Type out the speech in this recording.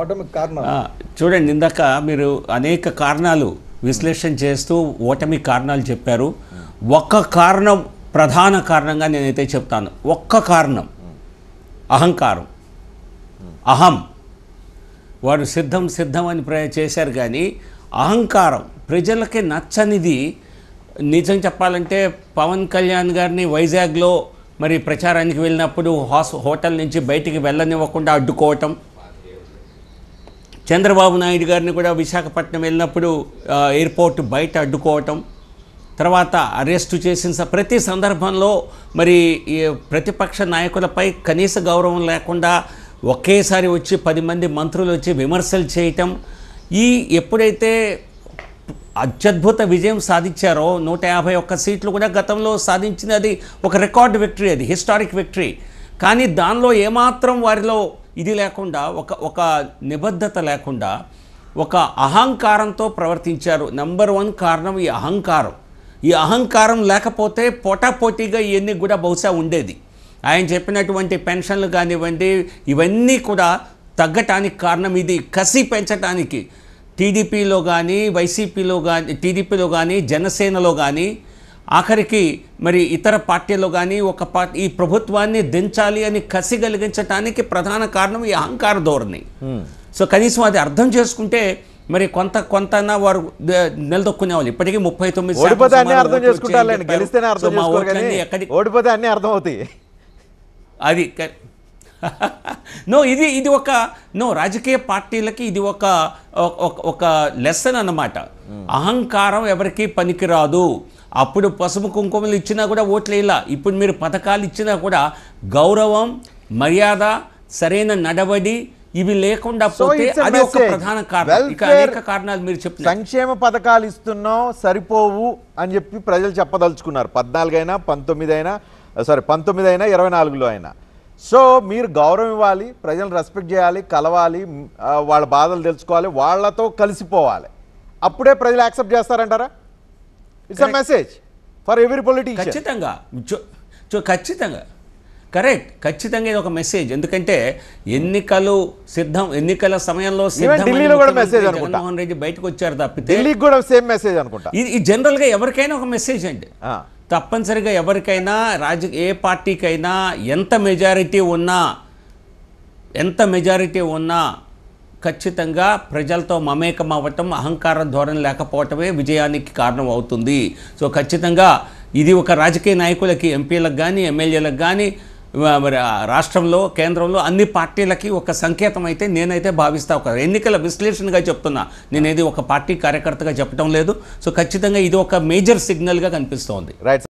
ఓటమికి కారణం చూడండి, ఇందాక మీరు అనేక కారణాలు విశ్లేషణ చేస్తూ ఓటమి కారణాలు చెప్పారు. ఒక్క కారణం ప్రధాన కారణంగా నేనైతే చెప్తాను. ఒక్క కారణం అహంకారం, అహం. వారు సిద్ధం సిద్ధం అని చేశారు, కానీ అహంకారం ప్రజలకి నచ్చనిది. నిజం చెప్పాలంటే పవన్ కళ్యాణ్ గారిని వైజాగ్లో మరి ప్రచారానికి వెళ్ళినప్పుడు హోటల్ నుంచి బయటికి వెళ్ళనివ్వకుండా అడ్డుకోవటం, చంద్రబాబు నాయుడు గారిని కూడా విశాఖపట్నం వెళ్ళినప్పుడు ఎయిర్పోర్ట్ బయట అడ్డుకోవటం, తర్వాత అరెస్టు చేసిన ప్రతి సందర్భంలో మరి ప్రతిపక్ష నాయకులపై కనీస గౌరవం లేకుండా ఒకేసారి వచ్చి 10 మంది మంత్రులు వచ్చి విమర్శలు చేయటం. ఎప్పుడైతే అత్యద్భుత విజయం సాధించారో 151 సీట్లు కూడా గతంలో సాధించింది, అది ఒక రికార్డ్ విక్టరీ, అది హిస్టారిక్ విక్టరీ. కానీ దానిలో ఏమాత్రం వారిలో ఇది లేకుండా, ఒక నిబద్ధత లేకుండా, ఒక అహంకారంతో ప్రవర్తించారు. నెంబర్ 1 కారణం ఈ అహంకారం. ఈ అహంకారం లేకపోతే పోటాపోటీగా ఇవన్నీ కూడా బహుశా ఉండేది. ఆయన చెప్పినటువంటి పెన్షన్లు కానివ్వండి, ఇవన్నీ కూడా తగ్గటానికి కారణం ఇది. కసి పెంచడానికి టీడీపీలో కానీ, వైసీపీలో కానీ, టీడీపీలో కానీ, జనసేనలో కానీ, ఆఖరికి మరి ఇతర పార్టీలో కానీ ఈ ప్రభుత్వాన్ని దించాలి అని కసి కలిగించడానికి ప్రధాన కారణం ఈ అహంకార ధోరణి. సో కనీసం అది అర్థం చేసుకుంటే మరి కొంతన్నా వారు నిలదొక్కునే వాళ్ళు. ఇప్పటికీ 39 అది ఇది ఒక రాజకీయ పార్టీలకి ఇది ఒక లెసన్ అన్నమాట. అహంకారం ఎవరికి పనికిరాదు. అప్పుడు పసుపు కుంకుమలు ఇచ్చినా కూడా ఓట్లు ఇలా, ఇప్పుడు మీరు పథకాలు ఇచ్చినా కూడా గౌరవం, మర్యాద, సరైన నడవడి ఇవి లేకుండా పోతే అది ఒక ప్రధాన కారణం. ఇక అనేక కారణాలు మీరు చెప్తున్నారు. సంక్షేమ పథకాలు ఇస్తున్నాం సరిపోవు అని చెప్పి ప్రజలు చెప్పదలుచుకున్నారు. 14 అయినా 19 అయినా 24లో అయినా. సో మీరు గౌరవం ఇవ్వాలి, ప్రజలను రెస్పెక్ట్ చేయాలి, కలవాలి, వాళ్ళ బాధలు తెలుసుకోవాలి, వాళ్ళతో కలిసిపోవాలి. అప్పుడే ప్రజలు యాక్సెప్ట్ చేస్తారంటారా? It's a message for every politician. ఖచ్చితంగా కరెక్ట్. ఖచ్చితంగా ఇది ఒక మెసేజ్. ఎందుకంటే ఎన్నికల సమయంలో జగన్మోహన్ రెడ్డి బయటకు వచ్చారు తప్పితే ఢిల్లీకి కూడా సేమ్ మెసేజ్ అనుకుంటా. ఇది జనరల్గా ఎవరికైనా ఒక మెసేజ్ అండి. తప్పనిసరిగా ఎవరికైనా ఏ పార్టీకైనా ఎంత మెజారిటీ ఉన్నా ఖచ్చితంగా ప్రజలతో మమేకం అవ్వటం, అహంకార ధోరణి లేకపోవటమే విజయానికి కారణం అవుతుంది. సో ఖచ్చితంగా ఇది ఒక రాజకీయ నాయకులకి, ఎంపీలకు కానీ, ఎమ్మెల్యేలకు కానీ, మరి రాష్ట్రంలో, కేంద్రంలో అన్ని పార్టీలకి ఒక సంకేతం అయితే నేనైతే భావిస్తా. ఒక ఎన్నికల విశ్లేషణగా చెప్తున్నా, నేనేది ఒక పార్టీ కార్యకర్తగా చెప్పడం లేదు. సో ఖచ్చితంగా ఇది ఒక మేజర్ సిగ్నల్గా కనిపిస్తోంది. రైట్.